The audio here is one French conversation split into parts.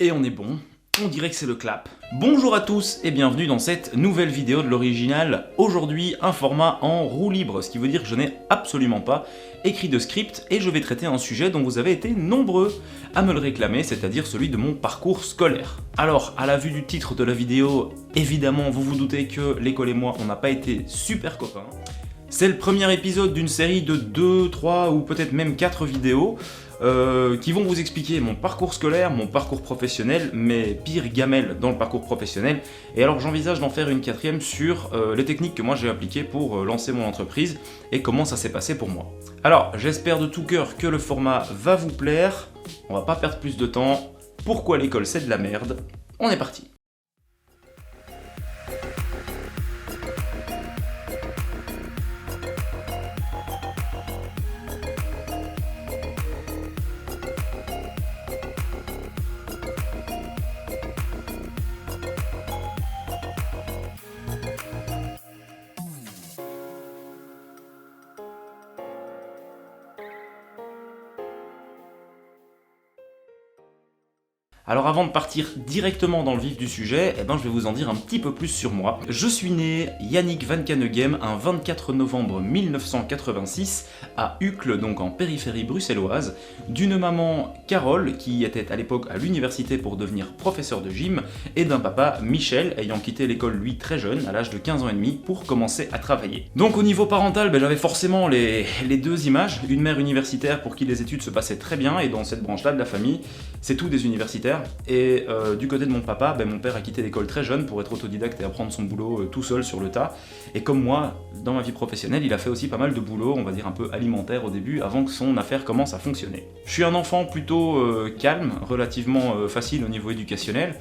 Et on est bon, on dirait que c'est le clap. Bonjour à tous et bienvenue dans cette nouvelle vidéo de l'original. Aujourd'hui, un format en roue libre, ce qui veut dire que je n'ai absolument pas écrit de script et je vais traiter un sujet dont vous avez été nombreux à me le réclamer, c'est-à-dire celui de mon parcours scolaire. Alors, à la vue du titre de la vidéo, évidemment, vous vous doutez que l'école et moi, on n'a pas été super copains. C'est le premier épisode d'une série de 2, 3 ou peut-être même 4 vidéos qui vont vous expliquer mon parcours scolaire, mon parcours professionnel, mes pires gamelles dans le parcours professionnel. Et alors j'envisage d'en faire une quatrième sur les techniques que moi j'ai appliquées pour lancer mon entreprise et comment ça s'est passé pour moi. Alors j'espère de tout cœur que le format va vous plaire, on va pas perdre plus de temps. Pourquoi l'école c'est de la merde? On est parti. Alors avant de partir directement dans le vif du sujet, je vais vous en dire un petit peu plus sur moi. Je suis né Yannick Van Caneghem un 24 novembre 1986 à Uccle, donc en périphérie bruxelloise, d'une maman Carole qui était à l'époque à l'université pour devenir professeur de gym et d'un papa Michel ayant quitté l'école lui très jeune, à l'âge de 15 ans et demi, pour commencer à travailler. Donc au niveau parental, j'avais forcément les deux images, une mère universitaire pour qui les études se passaient très bien et dans cette branche-là de la famille, c'est tout des universitaires. Et du côté de mon papa, mon père a quitté l'école très jeune pour être autodidacte et apprendre son boulot tout seul sur le tas. Et comme moi, dans ma vie professionnelle, il a fait aussi pas mal de boulot, on va dire un peu alimentaire au début, avant que son affaire commence à fonctionner. Je suis un enfant plutôt calme, relativement facile au niveau éducationnel.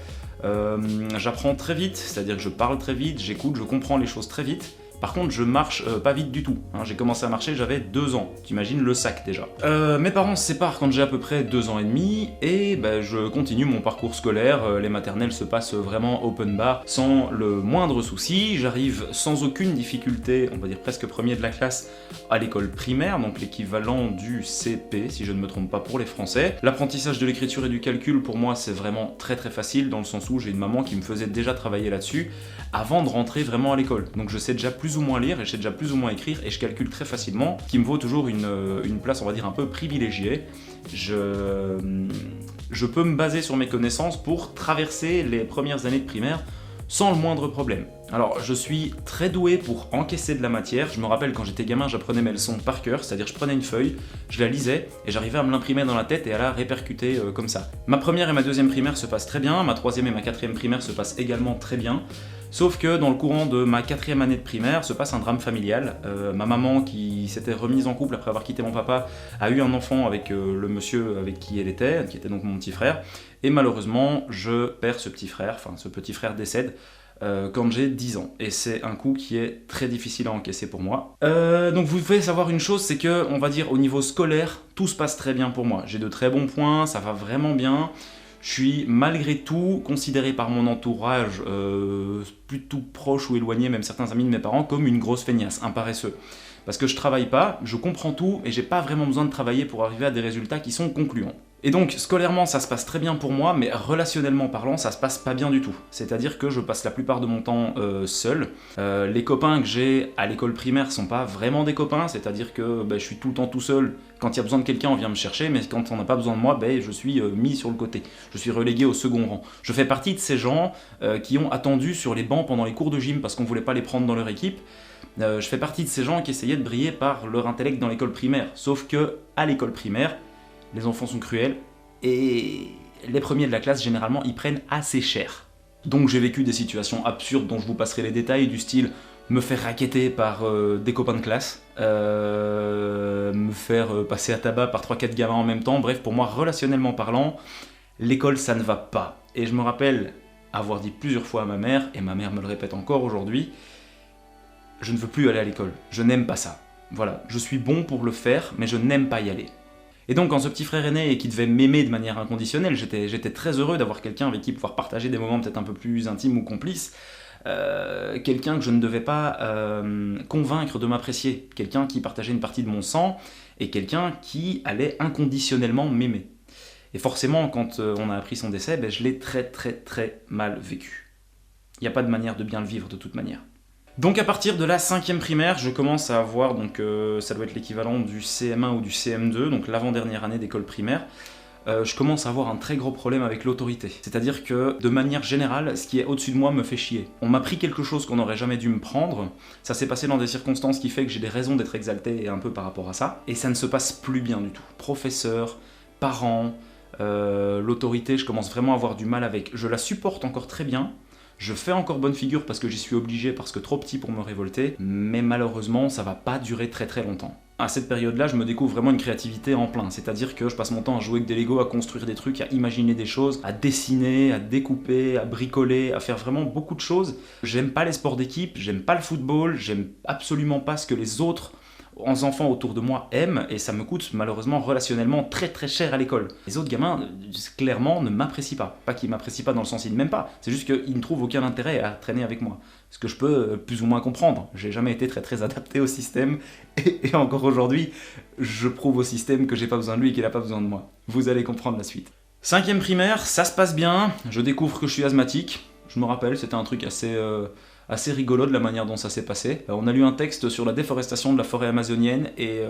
J'apprends très vite, c'est-à-dire que je parle très vite, j'écoute, je comprends les choses très vite. Par contre, je marche pas vite du tout. J'ai commencé à marcher, j'avais 2 ans. T'imagines le sac déjà. Mes parents se séparent quand j'ai à peu près 2 ans et demi et je continue mon parcours scolaire. Les maternelles se passent vraiment open bar sans le moindre souci. J'arrive sans aucune difficulté, on va dire presque premier de la classe, à l'école primaire, donc l'équivalent du CP si je ne me trompe pas pour les Français. L'apprentissage de l'écriture et du calcul pour moi c'est vraiment très facile dans le sens où j'ai une maman qui me faisait déjà travailler là-dessus avant de rentrer vraiment à l'école. Donc je sais déjà plus ou moins lire et je sais déjà plus ou moins écrire et je calcule très facilement, qui me vaut toujours une place on va dire un peu privilégiée. Je peux me baser sur mes connaissances pour traverser les premières années de primaire sans le moindre problème. Alors je suis très doué pour encaisser de la matière, je me rappelle quand j'étais gamin j'apprenais mes leçons par cœur, c'est-à-dire je prenais une feuille, je la lisais et j'arrivais à me l'imprimer dans la tête et à la répercuter comme ça. Ma première et ma deuxième primaire se passent très bien, ma troisième et ma quatrième primaire se passent également très bien, sauf que dans le courant de ma quatrième année de primaire se passe un drame familial. Ma maman qui s'était remise en couple après avoir quitté mon papa a eu un enfant avec le monsieur avec qui elle était, qui était donc mon petit frère, et malheureusement je perds ce petit frère, enfin ce petit frère décède quand j'ai 10 ans. Et c'est un coup qui est très difficile à encaisser pour moi. Donc vous devez savoir une chose, c'est que, on va dire, au niveau scolaire, tout se passe très bien pour moi. J'ai de très bons points, ça va vraiment bien. Je suis malgré tout considéré par mon entourage, plutôt proche ou éloigné, même certains amis de mes parents, comme une grosse feignasse, un paresseux. Parce que je travaille pas, je comprends tout et j'ai pas vraiment besoin de travailler pour arriver à des résultats qui sont concluants. Et donc, scolairement, ça se passe très bien pour moi, mais relationnellement parlant, ça se passe pas bien du tout. C'est-à-dire que je passe la plupart de mon temps seul. Les copains que j'ai à l'école primaire sont pas vraiment des copains, c'est-à-dire que je suis tout le temps tout seul. Quand il y a besoin de quelqu'un, on vient me chercher, mais quand on n'a pas besoin de moi, je suis mis sur le côté. Je suis relégué au second rang. Je fais partie de ces gens qui ont attendu sur les bancs pendant les cours de gym parce qu'on voulait pas les prendre dans leur équipe. Je fais partie de ces gens qui essayaient de briller par leur intellect dans l'école primaire. Sauf que, à l'école primaire, les enfants sont cruels et les premiers de la classe, généralement, ils prennent assez cher. Donc j'ai vécu des situations absurdes dont je vous passerai les détails, du style me faire racketter par des copains de classe, me faire passer à tabac par 3-4 gamins en même temps. Bref, pour moi, relationnellement parlant, l'école, ça ne va pas. Et je me rappelle avoir dit plusieurs fois à ma mère, et ma mère me le répète encore aujourd'hui, je ne veux plus aller à l'école, je n'aime pas ça. Voilà, je suis bon pour le faire, mais je n'aime pas y aller. Et donc quand ce petit frère aîné et qui devait m'aimer de manière inconditionnelle, j'étais très heureux d'avoir quelqu'un avec qui pouvoir partager des moments peut-être un peu plus intimes ou complices, quelqu'un que je ne devais pas convaincre de m'apprécier, quelqu'un qui partageait une partie de mon sang, et quelqu'un qui allait inconditionnellement m'aimer. Et forcément, quand on a appris son décès, ben, je l'ai très très très mal vécu. Il n'y a pas de manière de bien le vivre de toute manière. Donc à partir de la 5e primaire, je commence à avoir, donc ça doit être l'équivalent du CM1 ou du CM2, donc l'avant-dernière année d'école primaire, je commence à avoir un très gros problème avec l'autorité. C'est-à-dire que, de manière générale, ce qui est au-dessus de moi me fait chier. On m'a pris quelque chose qu'on n'aurait jamais dû me prendre, ça s'est passé dans des circonstances qui fait que j'ai des raisons d'être exalté un peu par rapport à ça, et ça ne se passe plus bien du tout. Professeur, parents, l'autorité, je commence vraiment à avoir du mal avec. Je la supporte encore très bien, je fais encore bonne figure parce que j'y suis obligé, parce que trop petit pour me révolter, mais malheureusement, ça va pas durer très très longtemps. À cette période-là, je me découvre vraiment une créativité en plein, c'est-à-dire que je passe mon temps à jouer avec des Lego, à construire des trucs, à imaginer des choses, à dessiner, à découper, à bricoler, à faire vraiment beaucoup de choses. J'aime pas les sports d'équipe, j'aime pas le football, j'aime absolument pas ce que les autres enfants autour de moi aiment, et ça me coûte malheureusement relationnellement très très cher à l'école. Les autres gamins, clairement, ne m'apprécient pas. Pas qu'ils m'apprécient pas dans le sens ils ne m'aiment pas, c'est juste qu'ils ne trouvent aucun intérêt à traîner avec moi. Ce que je peux plus ou moins comprendre. J'ai jamais été très très adapté au système, et encore aujourd'hui, je prouve au système que j'ai pas besoin de lui et qu'il a pas besoin de moi. Vous allez comprendre la suite. 5e primaire, ça se passe bien, je découvre que je suis asthmatique. Je me rappelle, c'était un truc assez rigolo de la manière dont ça s'est passé. On a lu un texte sur la déforestation de la forêt amazonienne et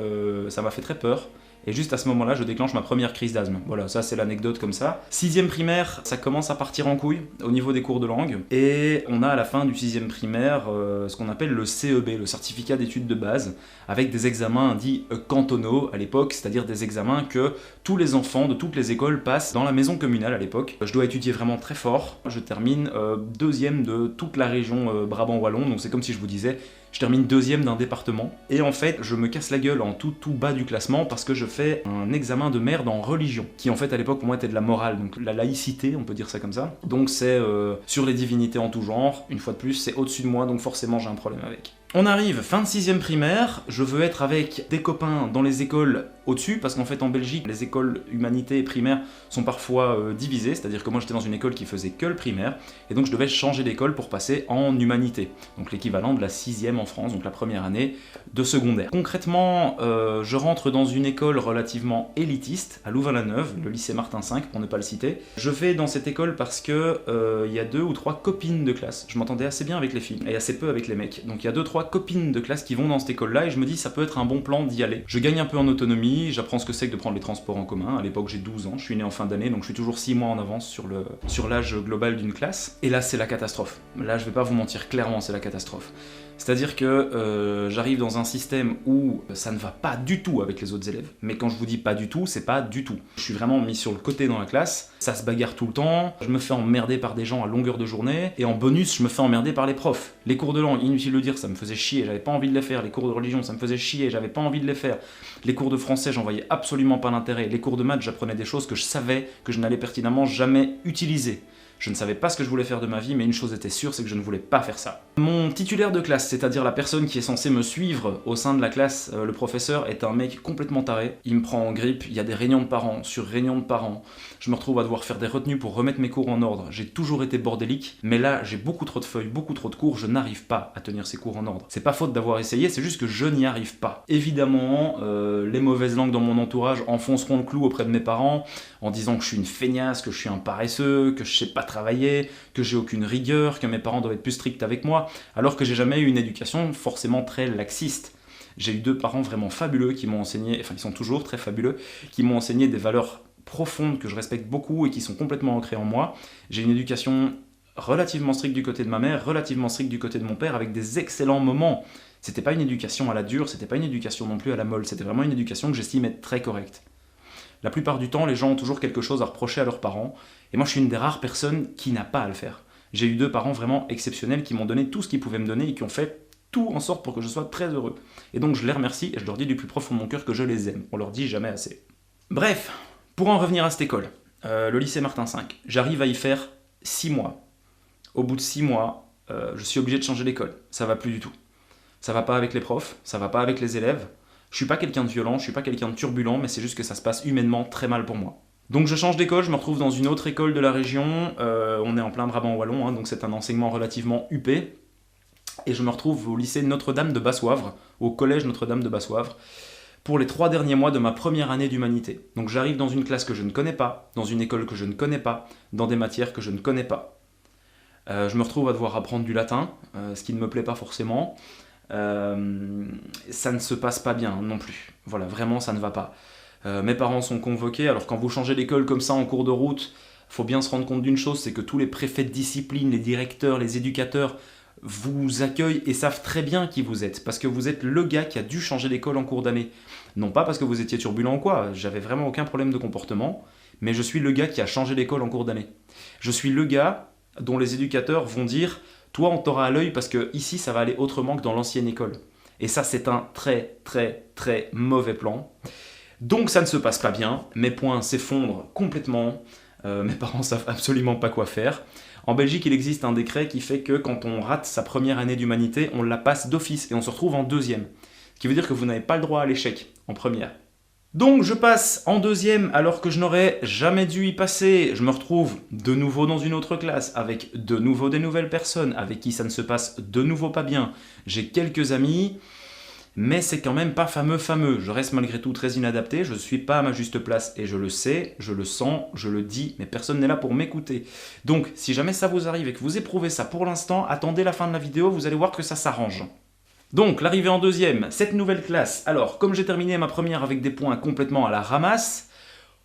ça m'a fait très peur. Et juste à ce moment-là, je déclenche ma première crise d'asthme. Voilà, ça c'est l'anecdote comme ça. 6e primaire, ça commence à partir en couille au niveau des cours de langue. Et on a à la fin du 6e primaire ce qu'on appelle le CEB, le certificat d'études de base, avec des examens dits cantonaux à l'époque, c'est-à-dire des examens que tous les enfants de toutes les écoles passent dans la maison communale à l'époque. Je dois étudier vraiment très fort. Je termine 2e de toute la région Brabant-Wallon, donc c'est comme si je vous disais, je termine 2e d'un département. Et en fait, je me casse la gueule en tout bas du classement parce que je fais un examen de merde en religion, qui en fait à l'époque pour moi était de la morale, donc la laïcité, on peut dire ça comme ça. Donc c'est sur les divinités en tout genre, une fois de plus, c'est au-dessus de moi, donc forcément j'ai un problème avec. On arrive fin de 6e primaire, je veux être avec des copains dans les écoles au-dessus, parce qu'en fait en Belgique, les écoles humanités et primaires sont parfois divisées, c'est-à-dire que moi j'étais dans une école qui faisait que le primaire, et donc je devais changer d'école pour passer en humanité, donc l'équivalent de la 6e en France, donc la première année de secondaire. Concrètement, je rentre dans une école relativement élitiste, à Louvain-la-Neuve, le lycée Martin V pour ne pas le citer. Je vais dans cette école parce que y a 2 ou 3 copines de classe, je m'entendais assez bien avec les filles, et assez peu avec les mecs, donc il y a 2-3 copines de classe qui vont dans cette école-là, et je me dis ça peut être un bon plan d'y aller. Je gagne un peu en autonomie, j'apprends ce que c'est que de prendre les transports en commun. À l'époque j'ai 12 ans, je suis né en fin d'année, donc je suis toujours 6 mois en avance sur l'âge global d'une classe. Et là c'est la catastrophe. Là je vais pas vous mentir, clairement c'est la catastrophe. C'est-à-dire que j'arrive dans un système où ça ne va pas du tout avec les autres élèves. Mais quand je vous dis pas du tout, c'est pas du tout. Je suis vraiment mis sur le côté dans la classe, ça se bagarre tout le temps, je me fais emmerder par des gens à longueur de journée, et en bonus, je me fais emmerder par les profs. Les cours de langue, inutile de le dire, ça me faisait chier, j'avais pas envie de les faire. Les cours de religion, ça me faisait chier, j'avais pas envie de les faire. Les cours de français, j'en voyais absolument pas l'intérêt. Les cours de maths, j'apprenais des choses que je savais que je n'allais pertinemment jamais utiliser. Je ne savais pas ce que je voulais faire de ma vie, mais une chose était sûre, c'est que je ne voulais pas faire ça. Mon titulaire de classe, c'est-à-dire la personne qui est censée me suivre au sein de la classe, le professeur, est un mec complètement taré. Il me prend en grippe, il y a des réunions de parents sur réunions de parents. Je me retrouve à devoir faire des retenues pour remettre mes cours en ordre. J'ai toujours été bordélique, mais là, j'ai beaucoup trop de feuilles, beaucoup trop de cours, je n'arrive pas à tenir ces cours en ordre. C'est pas faute d'avoir essayé, c'est juste que je n'y arrive pas. Évidemment, les mauvaises langues dans mon entourage enfonceront le clou auprès de mes parents, en disant que je suis une feignasse, que je suis un paresseux, que je sais pas travailler, que j'ai aucune rigueur, que mes parents doivent être plus stricts avec moi, alors que j'ai jamais eu une éducation forcément très laxiste. J'ai eu 2 parents vraiment fabuleux qui m'ont enseigné, enfin ils sont toujours très fabuleux, qui m'ont enseigné des valeurs profondes que je respecte beaucoup et qui sont complètement ancrées en moi. J'ai une éducation relativement stricte du côté de ma mère, relativement stricte du côté de mon père, avec des excellents moments. C'était pas une éducation à la dure, c'était pas une éducation non plus à la molle, c'était vraiment une éducation que j'estime être très correcte. La plupart du temps, les gens ont toujours quelque chose à reprocher à leurs parents, et moi je suis une des rares personnes qui n'a pas à le faire. J'ai eu 2 parents vraiment exceptionnels qui m'ont donné tout ce qu'ils pouvaient me donner et qui ont fait tout en sorte pour que je sois très heureux. Et donc je les remercie et je leur dis du plus profond de mon cœur que je les aime. On leur dit jamais assez. Bref, pour en revenir à cette école, le lycée Martin V, j'arrive à y faire 6 mois. Au bout de 6 mois, je suis obligé de changer d'école. Ça va plus du tout. Ça va pas avec les profs, ça va pas avec les élèves. Je suis pas quelqu'un de violent, je suis pas quelqu'un de turbulent, mais c'est juste que ça se passe humainement très mal pour moi. Donc je change d'école, je me retrouve dans une autre école de la région, on est en plein Brabant-Wallon, donc c'est un enseignement relativement huppé, et je me retrouve au lycée Notre-Dame de Basse-Wavre, au collège Notre-Dame de Basse-Wavre, pour les 3 derniers mois de ma première année d'humanité. Donc j'arrive dans une classe que je ne connais pas, dans une école que je ne connais pas, dans des matières que je ne connais pas. Je me retrouve à devoir apprendre du latin, ce qui ne me plaît pas forcément. Ça ne se passe pas bien non plus. Voilà, vraiment ça ne va pas. Mes parents sont convoqués, alors quand vous changez d'école comme ça en cours de route, il faut bien se rendre compte d'une chose, c'est que tous les préfets de discipline, les directeurs, les éducateurs vous accueillent et savent très bien qui vous êtes, parce que vous êtes le gars qui a dû changer d'école en cours d'année. Non pas parce que vous étiez turbulent ou quoi, j'avais vraiment aucun problème de comportement, mais je suis le gars qui a changé d'école en cours d'année. Je suis le gars dont les éducateurs vont dire « Toi, on t'aura à l'œil parce que ici, ça va aller autrement que dans l'ancienne école. » Et ça, c'est un très, très, très mauvais plan. Donc, ça ne se passe pas bien. Mes points s'effondrent complètement. Mes parents savent absolument pas quoi faire. En Belgique, il existe un décret qui fait que quand on rate sa première année d'humanité, on la passe d'office et on se retrouve en deuxième. Ce qui veut dire que vous n'avez pas le droit à l'échec en première. Donc je passe en deuxième alors que je n'aurais jamais dû y passer. Je me retrouve de nouveau dans une autre classe avec de nouveau des nouvelles personnes avec qui ça ne se passe de nouveau pas bien. J'ai quelques amis, mais c'est quand même pas fameux. Je reste malgré tout très inadapté, je ne suis pas à ma juste place et je le sais, je le sens, je le dis, mais personne n'est là pour m'écouter. Donc si jamais ça vous arrive et que vous éprouvez ça pour l'instant, attendez la fin de la vidéo, vous allez voir que ça s'arrange. Donc, l'arrivée en deuxième, cette nouvelle classe. Alors, comme j'ai terminé ma première avec des points complètement à la ramasse,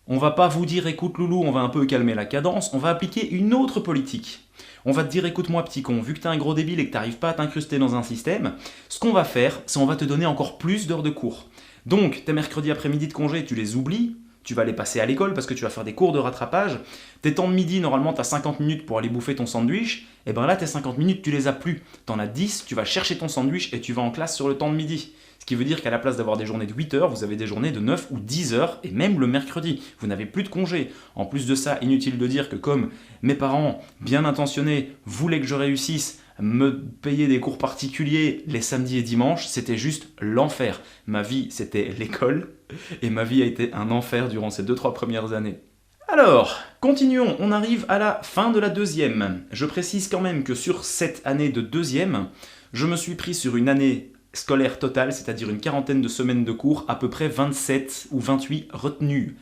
on va pas vous dire « écoute loulou, on va un peu calmer la cadence », on va appliquer une autre politique. On va te dire « écoute-moi petit con, vu que t'es un gros débile et que t'arrives pas à t'incruster dans un système, ce qu'on va faire, c'est on va te donner encore plus d'heures de cours. Donc, tes mercredis après-midi de congé, tu les oublies, tu vas les passer à l'école parce que tu vas faire des cours de rattrapage. Tes temps de midi, normalement, tu as 50 minutes pour aller bouffer ton sandwich. Et bien là, tes 50 minutes, tu les as plus. Tu en as 10, tu vas chercher ton sandwich et tu vas en classe sur le temps de midi. Ce qui veut dire qu'à la place d'avoir des journées de 8 heures, vous avez des journées de 9 ou 10 heures, et même le mercredi. Vous n'avez plus de congé. En plus de ça, inutile de dire que comme mes parents, bien intentionnés, voulaient que je réussisse, me payer des cours particuliers les samedis et dimanches, c'était juste l'enfer. Ma vie, c'était l'école, et ma vie a été un enfer durant ces 2-3 premières années. Alors, continuons, on arrive à la fin de la deuxième. Je précise quand même que sur cette année de deuxième, je me suis pris sur une année scolaire totale, c'est-à-dire une quarantaine de semaines de cours, à peu près 27 ou 28 retenues.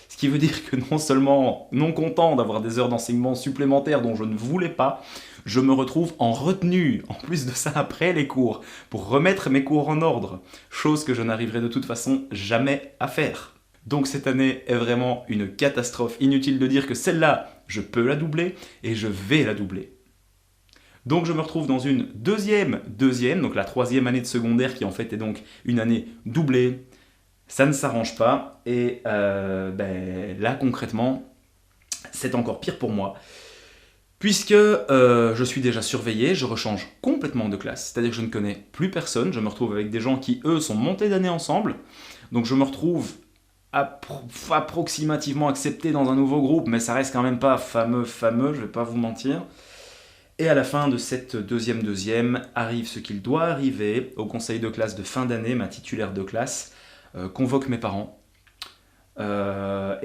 Ce qui veut dire que non seulement, non content d'avoir des heures d'enseignement supplémentaires dont je ne voulais pas, je me retrouve en retenue, en plus de ça après les cours, pour remettre mes cours en ordre, chose que je n'arriverai de toute façon jamais à faire. Donc cette année est vraiment une catastrophe, inutile de dire que celle-là, je peux la doubler et je vais la doubler. Donc je me retrouve dans une deuxième, donc la troisième année de secondaire qui en fait est donc une année doublée. Ça ne s'arrange pas et là concrètement c'est encore pire pour moi puisque je suis déjà surveillé, je rechange complètement de classe, c'est-à-dire que je ne connais plus personne, je me retrouve avec des gens qui eux sont montés d'année ensemble, donc je me retrouve approximativement accepté dans un nouveau groupe, mais ça reste quand même pas fameux, je vais pas vous mentir. Et à la fin de cette deuxième, arrive ce qu'il doit arriver. Au conseil de classe de fin d'année, ma titulaire de classe convoque mes parents. Et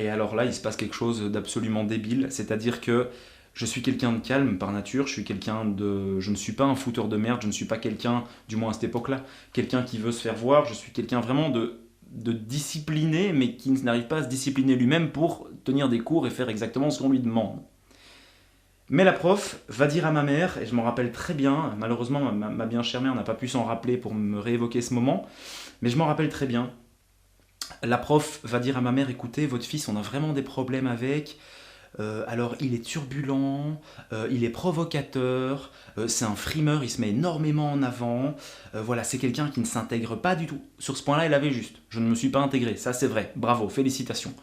alors là, il se passe quelque chose d'absolument débile. C'est-à-dire que je suis quelqu'un de calme par nature. Je ne suis pas un fouteur de merde. Je ne suis pas quelqu'un, du moins à cette époque-là, quelqu'un qui veut se faire voir. Je suis quelqu'un vraiment de discipliné, mais qui n'arrive pas à se discipliner lui-même pour tenir des cours et faire exactement ce qu'on lui demande. Mais la prof va dire à ma mère, et je m'en rappelle très bien, malheureusement ma bien chère mère n'a pas pu s'en rappeler pour me réévoquer ce moment, mais je m'en rappelle très bien. La prof va dire à ma mère, écoutez, votre fils, on a vraiment des problèmes avec, alors il est turbulent, il est provocateur, c'est un frimeur, il se met énormément en avant, voilà, c'est quelqu'un qui ne s'intègre pas du tout. Sur ce point-là, elle avait juste, je ne me suis pas intégré, ça c'est vrai, bravo, félicitations.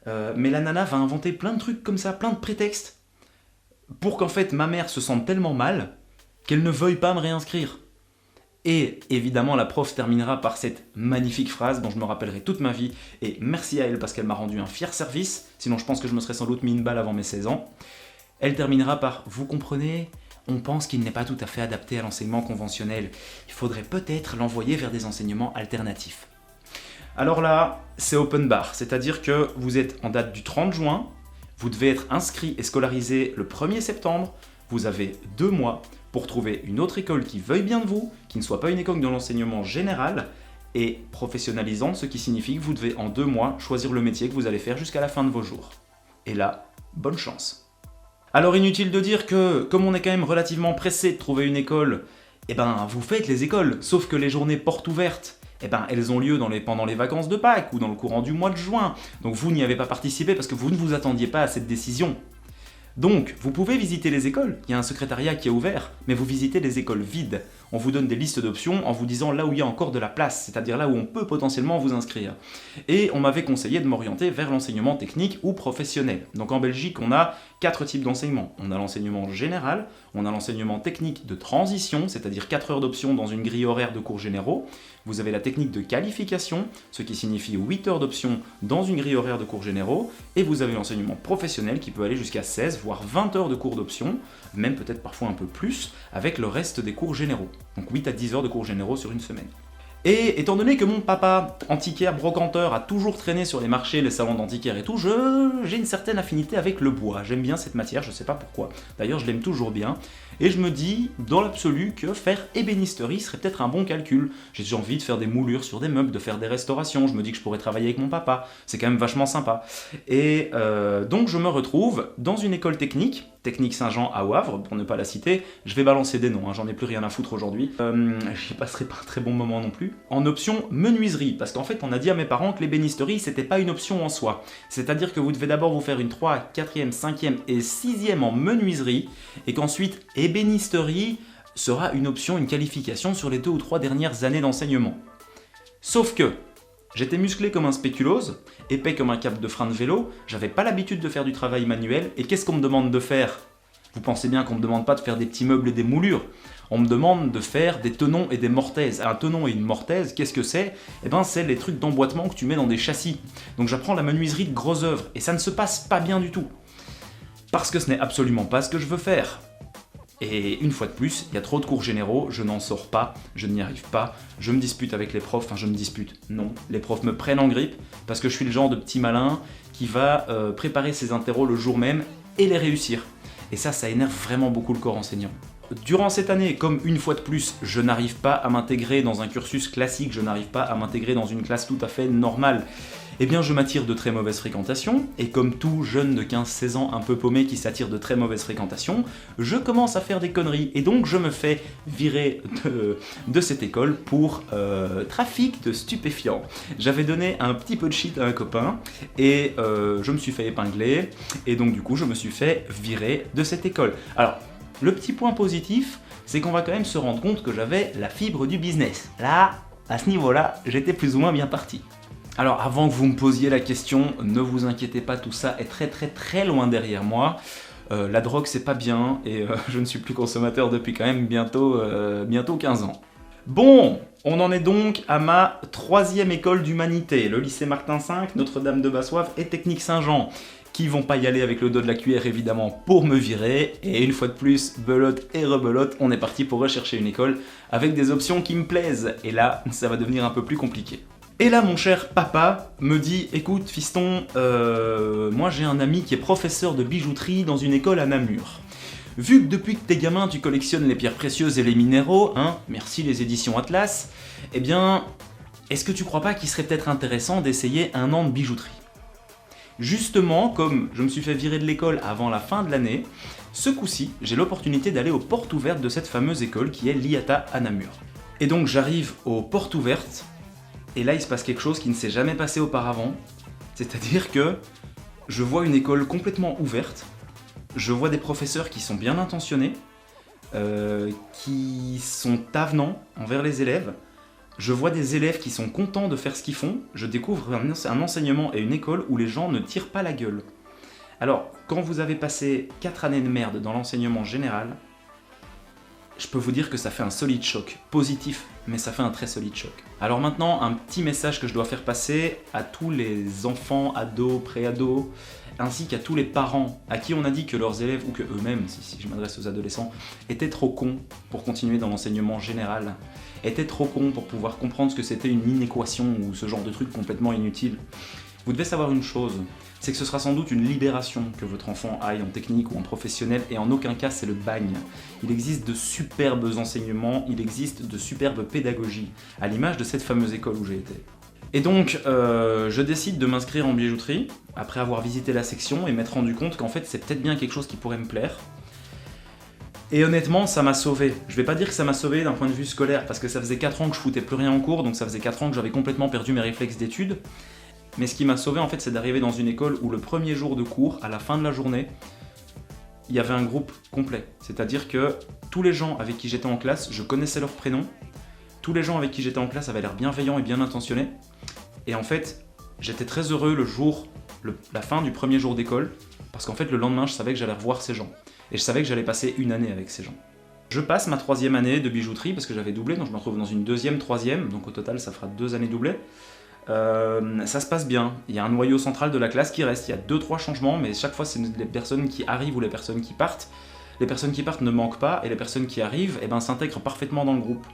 Mais la nana va inventer plein de trucs comme ça, plein de prétextes, pour qu'en fait ma mère se sente tellement mal qu'elle ne veuille pas me réinscrire. Et évidemment la prof terminera par cette magnifique phrase dont je me rappellerai toute ma vie, et merci à elle parce qu'elle m'a rendu un fier service, sinon je pense que je me serais sans doute mis une balle avant mes 16 ans. Elle terminera par « Vous comprenez, on pense qu'il n'est pas tout à fait adapté à l'enseignement conventionnel, il faudrait peut-être l'envoyer vers des enseignements alternatifs ». Alors là, c'est open bar, c'est-à-dire que vous êtes en date du 30 juin, vous devez être inscrit et scolarisé le 1er septembre, vous avez 2 mois pour trouver une autre école qui veuille bien de vous, qui ne soit pas une école de l'enseignement général, et professionnalisante, ce qui signifie que vous devez en 2 mois choisir le métier que vous allez faire jusqu'à la fin de vos jours. Et là, bonne chance. Alors inutile de dire que, comme on est quand même relativement pressé de trouver une école, eh ben vous faites les écoles, sauf que les journées portes ouvertes, eh ben, elles ont lieu pendant les vacances de Pâques ou dans le courant du mois de juin. Donc vous n'y avez pas participé parce que vous ne vous attendiez pas à cette décision. Donc, vous pouvez visiter les écoles, il y a un secrétariat qui est ouvert, mais vous visitez les écoles vides. On vous donne des listes d'options en vous disant là où il y a encore de la place, c'est-à-dire là où on peut potentiellement vous inscrire. Et on m'avait conseillé de m'orienter vers l'enseignement technique ou professionnel. Donc en Belgique, on a 4 types d'enseignement. On a l'enseignement général, on a l'enseignement technique de transition, c'est-à-dire 4 heures d'options dans une grille horaire de cours généraux. Vous avez la technique de qualification, ce qui signifie 8 heures d'options dans une grille horaire de cours généraux. Et vous avez l'enseignement professionnel qui peut aller jusqu'à 16, voire 20 heures de cours d'options, même peut-être parfois un peu plus, avec le reste des cours généraux. Donc 8 à 10 heures de cours généraux sur une semaine. Et étant donné que mon papa, antiquaire, brocanteur, a toujours traîné sur les marchés, les salons d'antiquaires et tout, j'ai une certaine affinité avec le bois. J'aime bien cette matière, je sais pas pourquoi. D'ailleurs, je l'aime toujours bien. Et je me dis, dans l'absolu, que faire ébénisterie serait peut-être un bon calcul. J'ai déjà envie de faire des moulures sur des meubles, de faire des restaurations. Je me dis que je pourrais travailler avec mon papa. C'est quand même vachement sympa. Et donc, je me retrouve dans une école technique, Technique Saint-Jean à Wavre, pour ne pas la citer. Je vais balancer des noms, hein, j'en ai plus rien à foutre aujourd'hui. J'y passerai pas un très bon moment non plus. En option menuiserie, parce qu'en fait, on a dit à mes parents que l'ébénisterie, c'était pas une option en soi. C'est-à-dire que vous devez d'abord vous faire une 3, 4e, 5e et 6e en menuiserie, et qu'ensuite, ébénisterie sera une option, une qualification sur les 2 ou 3 dernières années d'enseignement. Sauf que, j'étais musclé comme un spéculose, épais comme un câble de frein de vélo, j'avais pas l'habitude de faire du travail manuel, et qu'est-ce qu'on me demande de faire ? Vous pensez bien qu'on me demande pas de faire des petits meubles et des moulures. On me demande de faire des tenons et des mortaises. Un tenon et une mortaise, qu'est-ce que c'est ? Eh ben, c'est les trucs d'emboîtement que tu mets dans des châssis. Donc j'apprends la menuiserie de gros œuvres, et ça ne se passe pas bien du tout. Parce que ce n'est absolument pas ce que je veux faire. Et une fois de plus, il y a trop de cours généraux, je n'en sors pas, je n'y arrive pas, je me dispute avec les profs, enfin je me dispute, non, les profs me prennent en grippe, parce que je suis le genre de petit malin qui va préparer ses interros le jour même et les réussir. Et ça énerve vraiment beaucoup le corps enseignant. Durant cette année, comme une fois de plus, je n'arrive pas à m'intégrer dans un cursus classique, je n'arrive pas à m'intégrer dans une classe tout à fait normale, eh bien je m'attire de très mauvaises fréquentations, et comme tout jeune de 15-16 ans un peu paumé qui s'attire de très mauvaises fréquentations, je commence à faire des conneries, et donc je me fais virer de cette école pour trafic de stupéfiants. J'avais donné un petit peu de shit à un copain, et je me suis fait épingler, et donc du coup je me suis fait virer de cette école. Alors, le petit point positif, c'est qu'on va quand même se rendre compte que j'avais la fibre du business. Là, à ce niveau-là, j'étais plus ou moins bien parti. Alors avant que vous me posiez la question, ne vous inquiétez pas, tout ça est très très très loin derrière moi. La drogue c'est pas bien et je ne suis plus consommateur depuis quand même bientôt 15 ans. Bon, on en est donc à ma 3e école d'humanité, le lycée Martin V, Notre-Dame de Bassoif et Technique Saint-Jean, qui vont pas y aller avec le dos de la cuillère évidemment pour me virer, et une fois de plus, belote et rebelote, on est parti pour rechercher une école avec des options qui me plaisent, et là, ça va devenir un peu plus compliqué. Et là, mon cher papa me dit « Écoute, fiston, moi j'ai un ami qui est professeur de bijouterie dans une école à Namur. Vu que depuis que t'es gamin, tu collectionnes les pierres précieuses et les minéraux, hein, merci les éditions Atlas, eh bien, est-ce que tu crois pas qu'il serait peut-être intéressant d'essayer 1 an de bijouterie ?» Justement, comme je me suis fait virer de l'école avant la fin de l'année, ce coup-ci, j'ai l'opportunité d'aller aux portes ouvertes de cette fameuse école qui est l'IATA à Namur. Et donc j'arrive aux portes ouvertes, et là, il se passe quelque chose qui ne s'est jamais passé auparavant, c'est-à-dire que je vois une école complètement ouverte, je vois des professeurs qui sont bien intentionnés, qui sont avenants envers les élèves, je vois des élèves qui sont contents de faire ce qu'ils font, je découvre un enseignement et une école où les gens ne tirent pas la gueule. Alors, quand vous avez passé 4 années de merde dans l'enseignement général, je peux vous dire que ça fait un solide choc, positif, mais ça fait un très solide choc. Alors maintenant, un petit message que je dois faire passer à tous les enfants, ados, pré-ados, ainsi qu'à tous les parents à qui on a dit que leurs élèves, ou que eux-mêmes, si je m'adresse aux adolescents, étaient trop cons pour continuer dans l'enseignement général, étaient trop cons pour pouvoir comprendre ce que c'était une inéquation ou ce genre de truc complètement inutile. Vous devez savoir une chose, c'est que ce sera sans doute une libération que votre enfant aille en technique ou en professionnel, et en aucun cas c'est le bagne. Il existe de superbes enseignements, il existe de superbes pédagogies, à l'image de cette fameuse école où j'ai été. Et donc, je décide de m'inscrire en bijouterie, après avoir visité la section et m'être rendu compte qu'en fait c'est peut-être bien quelque chose qui pourrait me plaire. Et honnêtement, ça m'a sauvé. Je vais pas dire que ça m'a sauvé d'un point de vue scolaire, parce que ça faisait 4 ans que je foutais plus rien en cours, donc ça faisait 4 ans que j'avais complètement perdu mes réflexes d'études. Mais ce qui m'a sauvé en fait, c'est d'arriver dans une école où le premier jour de cours, à la fin de la journée, il y avait un groupe complet. C'est-à-dire que tous les gens avec qui j'étais en classe, je connaissais leurs prénoms, tous les gens avec qui j'étais en classe avaient l'air bienveillants et bien intentionnés, et en fait, j'étais très heureux la fin du premier jour d'école, parce qu'en fait le lendemain, je savais que j'allais revoir ces gens, et je savais que j'allais passer une année avec ces gens. Je passe ma 3e année de bijouterie, parce que j'avais doublé, donc je me retrouve dans une 2e, 3e, donc au total ça fera 2 années doublées. Ça se passe bien, il y a un noyau central de la classe qui reste, il y a 2-3 changements, mais chaque fois c'est les personnes qui arrivent ou les personnes qui partent. Les personnes qui partent ne manquent pas, et les personnes qui arrivent s'intègrent parfaitement dans le groupe.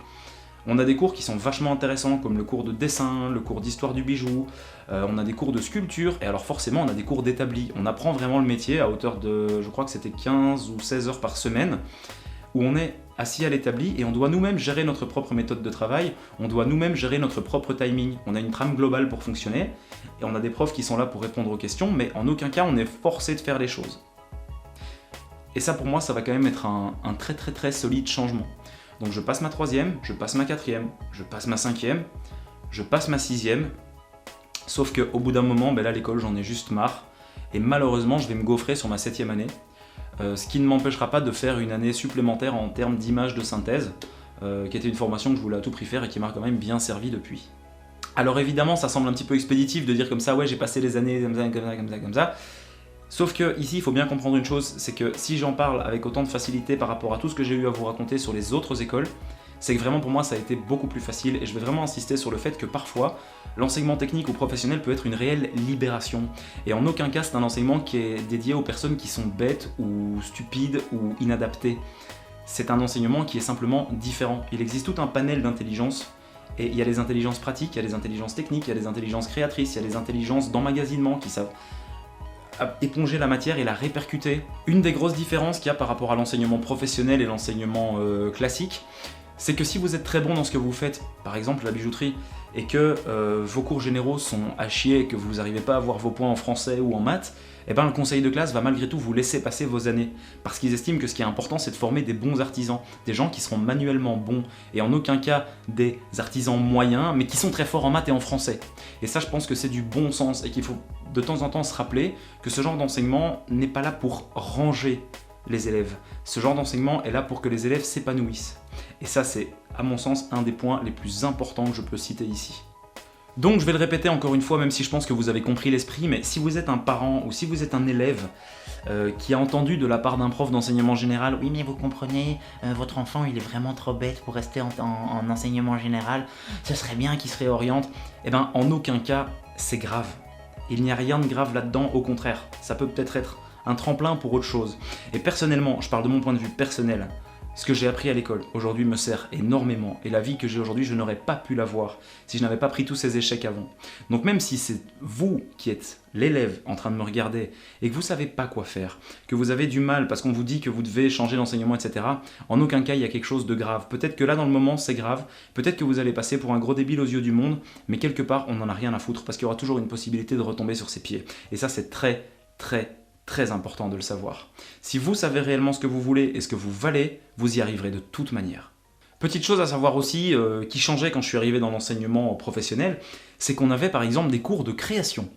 On a des cours qui sont vachement intéressants, comme le cours de dessin, le cours d'histoire du bijou, on a des cours de sculpture, et alors forcément on a des cours d'établi. On apprend vraiment le métier à hauteur de, je crois que c'était 15 ou 16 heures par semaine, où on est assis à l'établi et on doit nous-mêmes gérer notre propre méthode de travail, on doit nous-mêmes gérer notre propre timing. On a une trame globale pour fonctionner, et on a des profs qui sont là pour répondre aux questions, mais en aucun cas on est forcé de faire les choses. Et ça pour moi, ça va quand même être un très très très solide changement. Donc je passe ma 3e, je passe ma 4e, je passe ma 5e, je passe ma 6e, sauf qu'au bout d'un moment, là l'école j'en ai juste marre, et malheureusement je vais me gaufrer sur ma 7e année, ce qui ne m'empêchera pas de faire une année supplémentaire en termes d'image de synthèse, qui était une formation que je voulais à tout prix faire et qui m'a quand même bien servi depuis. Alors évidemment ça semble un petit peu expéditif de dire comme ça, ouais j'ai passé les années comme ça, sauf que ici il faut bien comprendre une chose, c'est que si j'en parle avec autant de facilité par rapport à tout ce que j'ai eu à vous raconter sur les autres écoles, c'est que vraiment pour moi ça a été beaucoup plus facile, et je vais vraiment insister sur le fait que parfois l'enseignement technique ou professionnel peut être une réelle libération, et en aucun cas c'est un enseignement qui est dédié aux personnes qui sont bêtes ou stupides ou inadaptées. C'est un enseignement qui est simplement différent. Il existe tout un panel d'intelligences, et il y a les intelligences pratiques, il y a les intelligences techniques, il y a les intelligences créatrices, il y a les intelligences d'emmagasinement qui savent éponger la matière et la répercuter. Une des grosses différences qu'il y a par rapport à l'enseignement professionnel et l'enseignement classique, c'est que si vous êtes très bon dans ce que vous faites, par exemple la bijouterie, et que vos cours généraux sont à chier et que vous n'arrivez pas à avoir vos points en français ou en maths, le conseil de classe va malgré tout vous laisser passer vos années, parce qu'ils estiment que ce qui est important c'est de former des bons artisans, des gens qui seront manuellement bons, et en aucun cas des artisans moyens, mais qui sont très forts en maths et en français. Et ça je pense que c'est du bon sens, et qu'il faut de temps en temps se rappeler que ce genre d'enseignement n'est pas là pour ranger les élèves. Ce genre d'enseignement est là pour que les élèves s'épanouissent. Et ça c'est, à mon sens, un des points les plus importants que je peux citer ici. Donc je vais le répéter encore une fois, même si je pense que vous avez compris l'esprit, mais si vous êtes un parent ou si vous êtes un élève qui a entendu de la part d'un prof d'enseignement général « Oui mais vous comprenez, votre enfant il est vraiment trop bête pour rester en enseignement général, ce serait bien qu'il se réoriente », en aucun cas c'est grave. Il n'y a rien de grave là-dedans, au contraire, ça peut peut-être être un tremplin pour autre chose. Et personnellement, je parle de mon point de vue personnel, ce que j'ai appris à l'école aujourd'hui me sert énormément, et la vie que j'ai aujourd'hui, je n'aurais pas pu l'avoir si je n'avais pas pris tous ces échecs avant. Donc même si c'est vous qui êtes l'élève en train de me regarder et que vous ne savez pas quoi faire, que vous avez du mal parce qu'on vous dit que vous devez changer d'enseignement, etc., en aucun cas il y a quelque chose de grave. Peut-être que là dans le moment c'est grave, peut-être que vous allez passer pour un gros débile aux yeux du monde, mais quelque part on n'en a rien à foutre parce qu'il y aura toujours une possibilité de retomber sur ses pieds. Et ça c'est très très important de le savoir. Si vous savez réellement ce que vous voulez et ce que vous valez, vous y arriverez de toute manière. Petite chose à savoir aussi, qui changeait quand je suis arrivé dans l'enseignement professionnel, c'est qu'on avait par exemple des cours de création.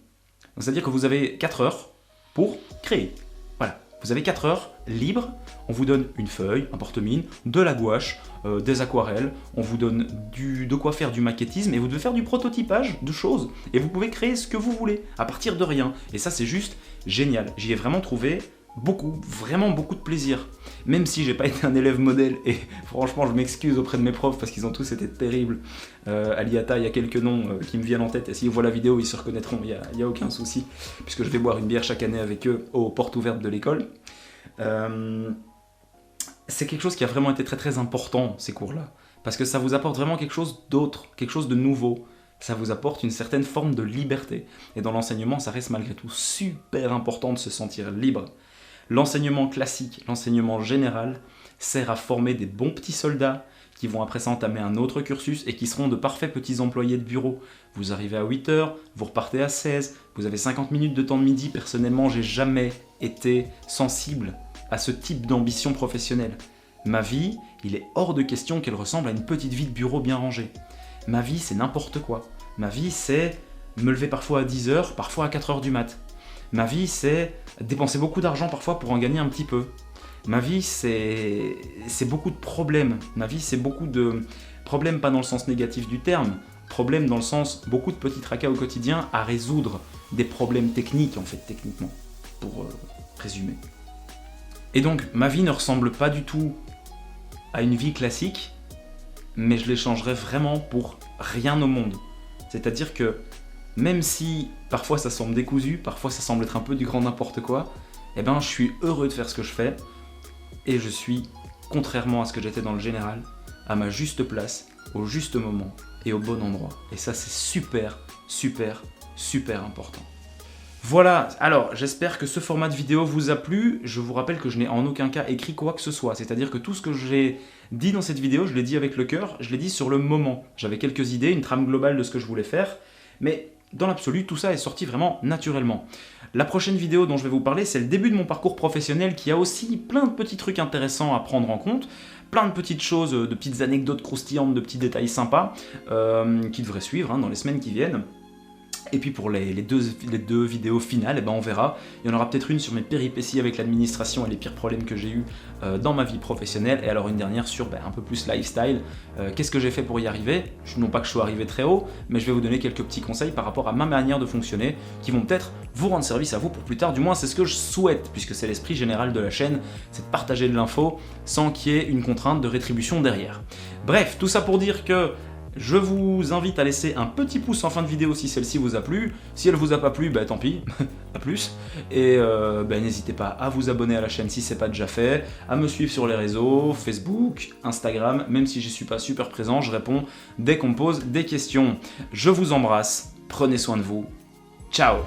C'est-à-dire que vous avez 4 heures pour créer. Voilà, vous avez 4 heures libres, on vous donne une feuille, un porte-mine, de la gouache, des aquarelles, on vous donne de quoi faire du maquettisme, et vous devez faire du prototypage de choses, et vous pouvez créer ce que vous voulez, à partir de rien. Et ça c'est juste génial, j'y ai vraiment trouvé vraiment beaucoup de plaisir. Même si j'ai pas été un élève modèle, et franchement je m'excuse auprès de mes profs parce qu'ils ont tous été terribles. À l'IATA, il y a quelques noms qui me viennent en tête, et s'ils voient la vidéo ils se reconnaîtront, il n'y a aucun souci, puisque je vais boire une bière chaque année avec eux aux portes ouvertes de l'école. C'est quelque chose qui a vraiment été très important, ces cours-là, parce que ça vous apporte vraiment quelque chose d'autre, quelque chose de nouveau. ça vous apporte une certaine forme de liberté. Et dans l'enseignement, ça reste malgré tout super important de se sentir libre. L'enseignement classique, l'enseignement général, sert à former des bons petits soldats qui vont après ça entamer un autre cursus et qui seront de parfaits petits employés de bureau. Vous arrivez à 8h, vous repartez à 16, vous avez 50 minutes de temps de midi. Personnellement, j'ai jamais été sensible à ce type d'ambition professionnelle. Ma vie, il est hors de question qu'elle ressemble à une petite vie de bureau bien rangée. Ma vie, c'est n'importe quoi. Ma vie, c'est me lever parfois à 10h, parfois à 4h du mat'. Ma vie, c'est dépenser beaucoup d'argent parfois pour en gagner un petit peu. Ma vie, c'est beaucoup de problèmes. Ma vie, c'est beaucoup de problèmes, pas dans le sens négatif du terme, problèmes dans le sens beaucoup de petits tracas au quotidien à résoudre, des problèmes techniques en fait, techniquement, pour résumer. Et donc, ma vie ne ressemble pas du tout à une vie classique, mais je l'échangerais vraiment pour rien au monde. C'est-à-dire que même si parfois ça semble décousu, parfois ça semble être un peu du grand n'importe quoi, eh ben je suis heureux de faire ce que je fais et je suis, contrairement à ce que j'étais dans le général, à ma juste place, au juste moment et au bon endroit. Et ça c'est super, super, super important. Voilà, alors j'espère que ce format de vidéo vous a plu. Je vous rappelle que je n'ai en aucun cas écrit quoi que ce soit, c'est-à-dire que tout ce que j'ai dit dans cette vidéo, je l'ai dit avec le cœur, je l'ai dit sur le moment. J'avais quelques idées, une trame globale de ce que je voulais faire, mais dans l'absolu, tout ça est sorti vraiment naturellement. La prochaine vidéo dont je vais vous parler, c'est le début de mon parcours professionnel qui a aussi plein de petits trucs intéressants à prendre en compte, plein de petites choses, de petites anecdotes croustillantes, de petits détails sympas qui devraient suivre dans les semaines qui viennent. Et puis pour les deux vidéos finales, eh ben on verra. Il y en aura peut-être une sur mes péripéties avec l'administration et les pires problèmes que j'ai eus dans ma vie professionnelle. Et alors une dernière sur un peu plus lifestyle. Qu'est-ce que j'ai fait pour y arriver? Non pas que je sois arrivé très haut, mais je vais vous donner quelques petits conseils par rapport à ma manière de fonctionner qui vont peut-être vous rendre service à vous pour plus tard. Du moins c'est ce que je souhaite, puisque c'est l'esprit général de la chaîne, c'est de partager de l'info sans qu'il y ait une contrainte de rétribution derrière. Bref, tout ça pour dire que je vous invite à laisser un petit pouce en fin de vidéo si celle-ci vous a plu. Si elle vous a pas plu, tant pis, à plus. Et n'hésitez pas à vous abonner à la chaîne si c'est pas déjà fait, à me suivre sur les réseaux, Facebook, Instagram, même si j'y suis pas super présent, je réponds dès qu'on me pose des questions. Je vous embrasse, prenez soin de vous, ciao!